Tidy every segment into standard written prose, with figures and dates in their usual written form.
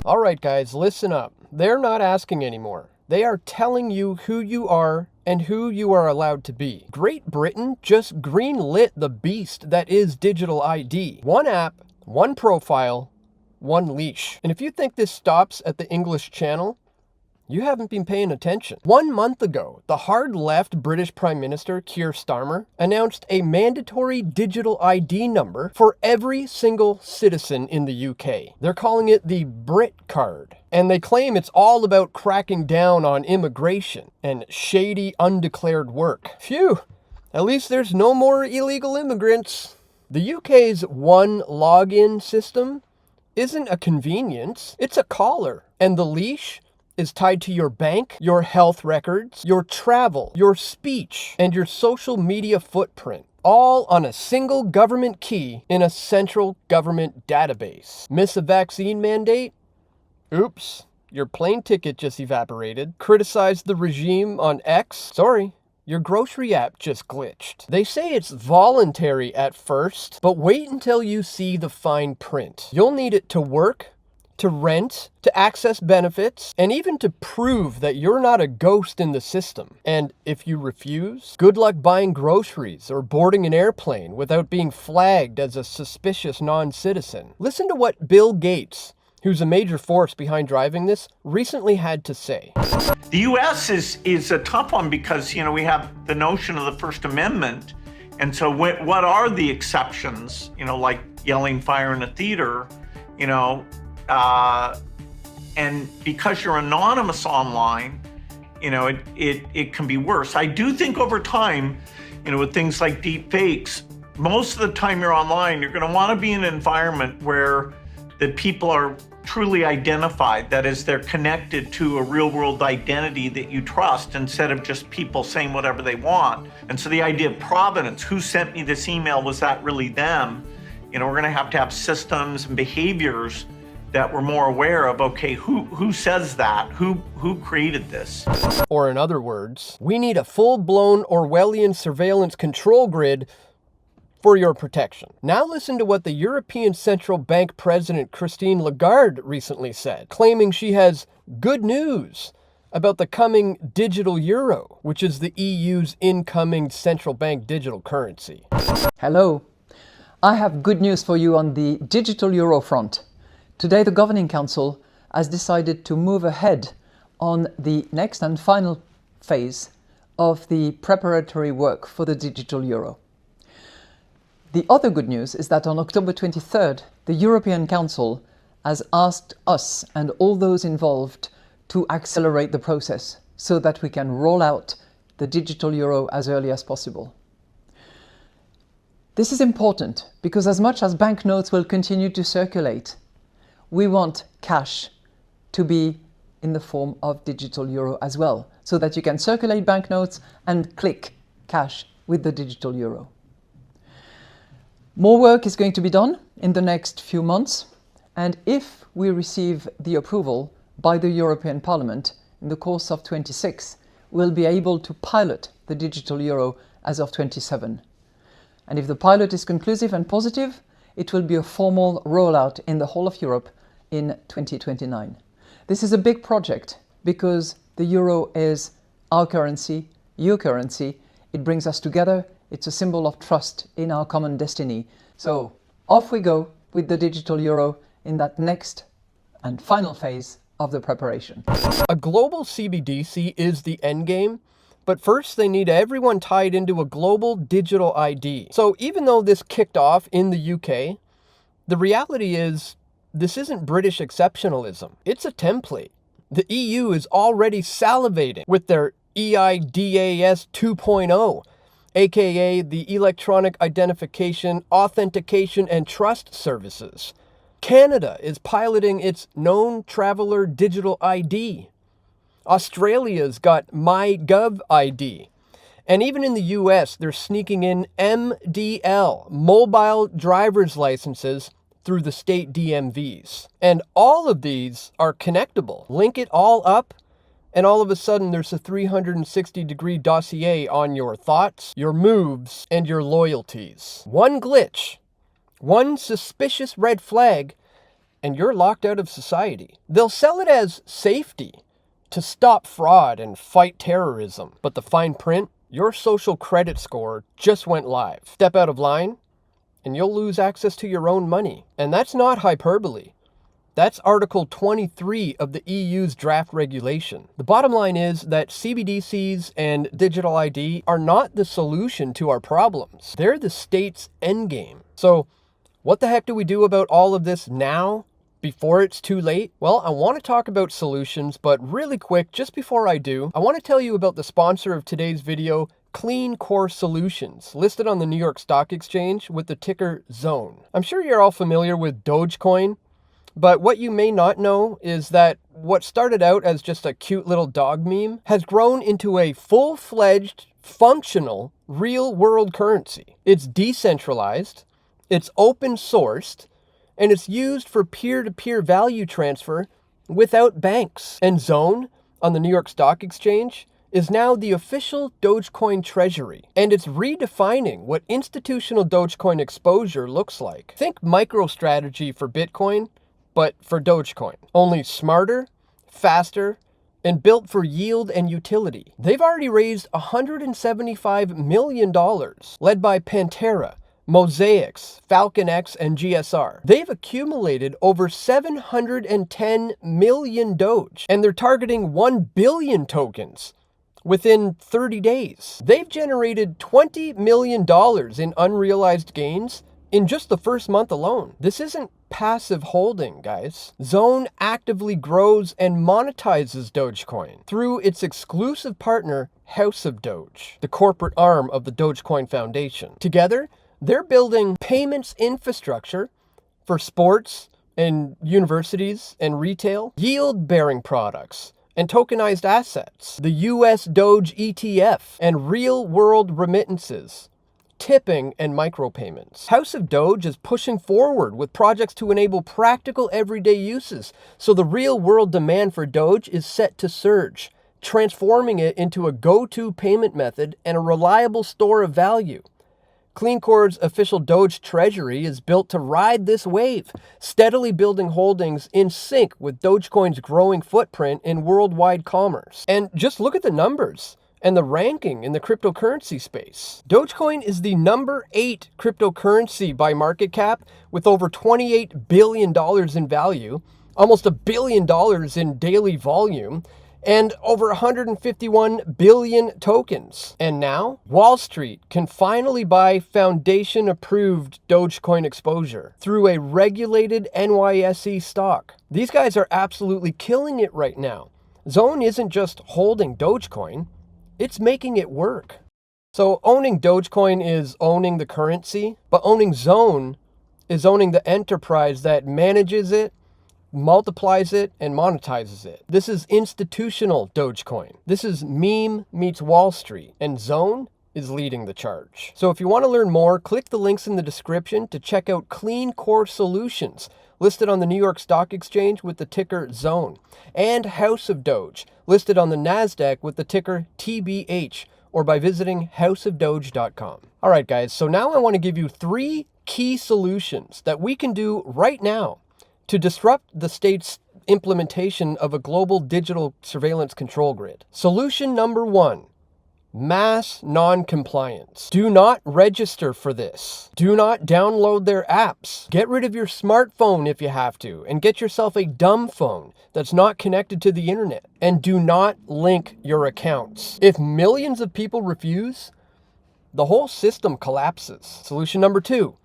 All right, guys, listen up. They're not asking anymore. They are telling you who you are and who you are allowed to be. Great Britain just greenlit the beast that is digital ID. One app, one profile, one leash. And if you think this stops at the English Channel, you haven't been paying attention. 1 month ago, the hard left British Prime Minister Keir Starmer announced a mandatory digital ID number for every single citizen in the UK. They're calling it the Brit card. And they claim it's all about cracking down on immigration and shady undeclared work. Phew, at least there's no more illegal immigrants. The UK's one login system isn't a convenience, it's a collar. And the leash is tied to your bank, your health records, your travel, your speech, and your social media footprint, all on a single government key in a central government database. Miss a vaccine mandate? Oops, your plane ticket just evaporated. Criticized the regime on X? Sorry, your grocery app just glitched. They say it's voluntary at first, but wait until you see the fine print. You'll need it to work, to rent, to access benefits, and even to prove that you're not a ghost in the system. And if you refuse, good luck buying groceries or boarding an airplane without being flagged as a suspicious non-citizen. Listen to what Bill Gates, who's a major force behind driving this, recently had to say. The U.S. is a tough one because, we have the notion of the First Amendment. And so what are the exceptions, like yelling fire in a theater, and because you're anonymous online, it can be worse. I do think over time, with things like deep fakes, most of the time you're online, you're going to want to be in an environment where the people are truly identified. That is, they're connected to a real world identity that you trust instead of just people saying whatever they want. And so the idea of provenance, who sent me this email, was that really them? We're going to have systems and behaviors that we're more aware of, okay, who says that? Who created this? Or in other words, we need a full-blown Orwellian surveillance control grid for your protection. Now listen to what the European Central Bank President Christine Lagarde recently said, claiming she has good news about the coming digital euro, which is the EU's incoming central bank digital currency. Hello, I have good news for you on the digital euro front. Today, the Governing Council has decided to move ahead on the next and final phase of the preparatory work for the digital euro. The other good news is that on October 23rd, the European Council has asked us and all those involved to accelerate the process so that we can roll out the digital euro as early as possible. This is important because as much as banknotes will continue to circulate, we want cash to be in the form of digital euro as well, so that you can circulate banknotes and click cash with the digital euro. More work is going to be done in the next few months, and if we receive the approval by the European Parliament in the course of 26, we'll be able to pilot the digital euro as of 27. And if the pilot is conclusive and positive, it will be a formal rollout in the whole of Europe in 2029. This is a big project because the euro is our currency, your currency. It brings us together. It's a symbol of trust in our common destiny. So off we go with the digital euro in that next and final phase of the preparation. A global CBDC is the endgame, but first they need everyone tied into a global digital ID. So even though this kicked off in the UK, the reality is this isn't British exceptionalism. It's a template. The EU is already salivating with their EIDAS 2.0, aka the Electronic Identification, Authentication and Trust Services. Canada is piloting its Known Traveller Digital ID. Australia's got MyGov ID. And even in the US, they're sneaking in MDL, mobile driver's licenses, through the state DMVs. And all of these are connectable. Link it all up, and all of a sudden there's a 360-degree dossier on your thoughts, your moves, and your loyalties. One glitch, one suspicious red flag, and you're locked out of society. They'll sell it as safety to stop fraud and fight terrorism, but the fine print, your social credit score just went live. Step out of line, and you'll lose access to your own money. And that's not hyperbole. That's Article 23 of the EU's draft regulation. The bottom line is that CBDCs and digital ID are not the solution to our problems. They're the state's endgame. So what the heck do we do about all of this now, before it's too late? Well, I want to talk about solutions, but really quick, just before I do, I want to tell you about the sponsor of today's video, CleanCore Solutions, listed on the New York Stock Exchange with the ticker ZONE. I'm sure you're all familiar with Dogecoin, but what you may not know is that what started out as just a cute little dog meme has grown into a full-fledged, functional, real-world currency. It's decentralized, it's open-sourced, and it's used for peer-to-peer value transfer without banks. And ZONE on the New York Stock Exchange is now the official Doge Coin Treasury, and it's redefining what institutional Dogecoin exposure looks like. Think MicroStrategy for Bitcoin, but for Dogecoin. Only smarter, faster, and built for yield and utility. They've already raised $175 million, led by Pantera, Mosaics, Falcon X, and GSR. They've accumulated over 710 million Doge, and they're targeting 1 billion tokens within 30 days. They've generated $20 million in unrealized gains in just the first month alone. This isn't passive holding, guys. ZONE actively grows and monetizes Dogecoin through its exclusive partner, House of Doge, the corporate arm of the Dogecoin Foundation. Together, they're building payments infrastructure for sports and universities and retail, yield-bearing products, and tokenized assets, the US Doge ETF, and real-world remittances, tipping, and micropayments. House of Doge is pushing forward with projects to enable practical everyday uses, so the real-world demand for Doge is set to surge, transforming it into a go-to payment method and a reliable store of value. CleanCore's official Doge Treasury is built to ride this wave, steadily building holdings in sync with Dogecoin's growing footprint in worldwide commerce. And just look at the numbers and the ranking in the cryptocurrency space. Dogecoin is the number 8 cryptocurrency by market cap with over $28 billion in value, almost $1 billion in daily volume, and over 151 billion tokens. And now, Wall Street can finally buy Foundation-approved Dogecoin exposure through a regulated NYSE stock. These guys are absolutely killing it right now. ZONE isn't just holding Dogecoin, it's making it work. So owning Dogecoin is owning the currency, but owning ZONE is owning the enterprise that manages it, multiplies it, and monetizes it. This is institutional Dogecoin. This is meme meets Wall Street, and ZONE is leading the charge. So if you want to learn more, click the links in the description to check out CleanCore Solutions, listed on the New York Stock Exchange with the ticker ZONE, and House of Doge, listed on the NASDAQ with the ticker TBH, or by visiting houseofdoge.com. All right, guys, so now I want to give you 3 key solutions that we can do right now to disrupt the state's implementation of a global digital surveillance control grid. Solution number 1, mass non-compliance. Do not register for this. Do not download their apps. Get rid of your smartphone if you have to, and get yourself a dumb phone that's not connected to the internet. And do not link your accounts. If millions of people refuse, the whole system collapses. Solution number 2,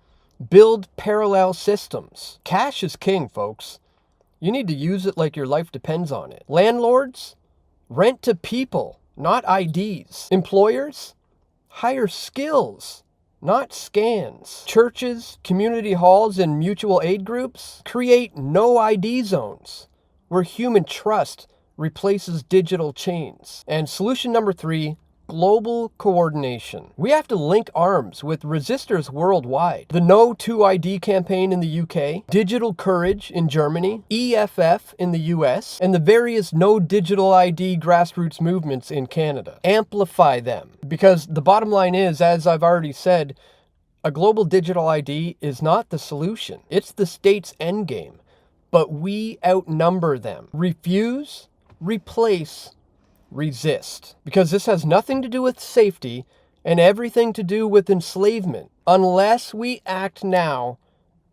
build parallel systems. Cash is king, folks. You need to use it like your life depends on it. Landlords, rent to people, not IDs. Employers, hire skills, not scans. Churches, community halls, and mutual aid groups, create no ID zones where human trust replaces digital chains. And solution number 3, global coordination. We have to link arms with resistors worldwide. The No 2ID campaign in the UK, Digital Courage in Germany, EFF in the US, and the various No Digital ID grassroots movements in Canada. Amplify them. Because the bottom line is, as I've already said, a global digital ID is not the solution. It's the state's endgame. but we outnumber them. Refuse, replace, resist. Because this has nothing to do with safety and everything to do with enslavement, unless we act now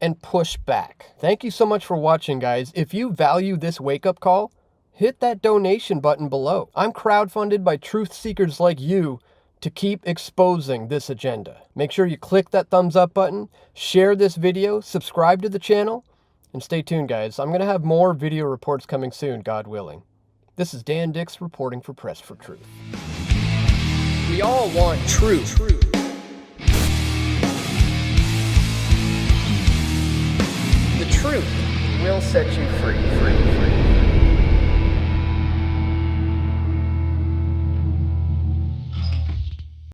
and push back. Thank you so much for watching, guys. If you value this wake-up call, hit that donation button below. I'm crowdfunded by truth seekers like you to keep exposing this agenda. Make sure you click that thumbs up button, share this video, subscribe to the channel, and stay tuned, guys. I'm gonna have more video reports coming soon, God willing. This is Dan Dicks reporting for Press for Truth. We all want truth. The truth will set you free.